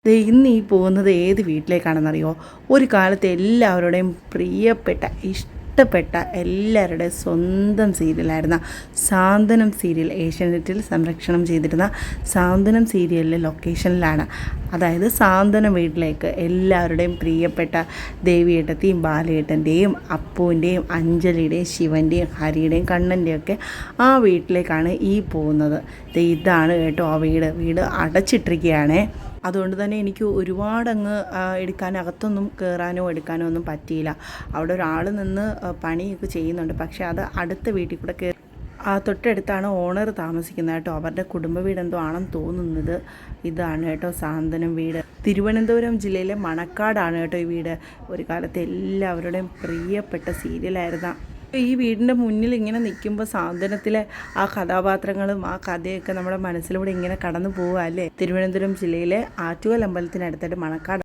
ദേ ഇന്ന് ഈ പോകുന്നത് ഏത് വീട്ടിലേക്കാണെന്നറിയോ? ഒരു കാലത്ത് എല്ലാവരുടെയും പ്രിയപ്പെട്ട ഇഷ്ടപ്പെട്ട എല്ലാവരുടെയും സ്വന്തം സീരിയലായിരുന്ന സാന്ത്വനം സീരിയൽ ഏഷ്യാനെറ്റിൽ സംരക്ഷണം ചെയ്തിരുന്ന സാന്ത്വനം സീരിയലിലെ ലൊക്കേഷനിലാണ്. അതായത് സാന്ത്വനം വീട്ടിലേക്ക് എല്ലാവരുടെയും പ്രിയപ്പെട്ട ദേവിയേട്ടത്തെയും ബാലയേട്ടൻ്റെയും അപ്പുവിൻ്റെയും അഞ്ജലിയുടെയും ശിവൻ്റെയും ഹരിയുടെയും കണ്ണൻ്റെയൊക്കെ ആ വീട്ടിലേക്കാണ് ഈ പോകുന്നത്. ഇതാണ് കേട്ടോ ആ വീട് അടച്ചിട്ടിരിക്കുകയാണേ. അതുകൊണ്ട് തന്നെ എനിക്ക് ഒരുപാടങ്ങ് അകത്തൊന്നും കയറാനോ എടുക്കാനോ ഒന്നും പറ്റിയില്ല. അവിടെ ഒരാൾ നിന്ന് പണിയൊക്കെ ചെയ്യുന്നുണ്ട്. പക്ഷേ അത് അടുത്ത വീട്ടിൽ കൂടെ തൊട്ടടുത്താണ് ഓണർ താമസിക്കുന്നത് കേട്ടോ. അവരുടെ കുടുംബ വീടെന്തോ ആണെന്ന് തോന്നുന്നത്. ഇതാണ് കേട്ടോ സാന്ത്വനം വീട്. തിരുവനന്തപുരം ജില്ലയിലെ മണക്കാടാണ് കേട്ടോ ഈ വീട്. ഒരു കാലത്ത് എല്ലാവരുടെയും പ്രിയപ്പെട്ട സീരിയലായിരുന്ന ഈ വീടിൻ്റെ മുന്നിൽ ഇങ്ങനെ നിൽക്കുമ്പോൾ സാന്ത്വനത്തിലെ ആ കഥാപാത്രങ്ങളും ആ കഥയൊക്കെ നമ്മുടെ മനസ്സിലൂടെ ഇങ്ങനെ കടന്നു പോവുക അല്ലേ. തിരുവനന്തപുരം ജില്ലയിലെ ആറ്റുകാൽ അമ്പലത്തിനടുത്തായിട്ട് മണക്കാട്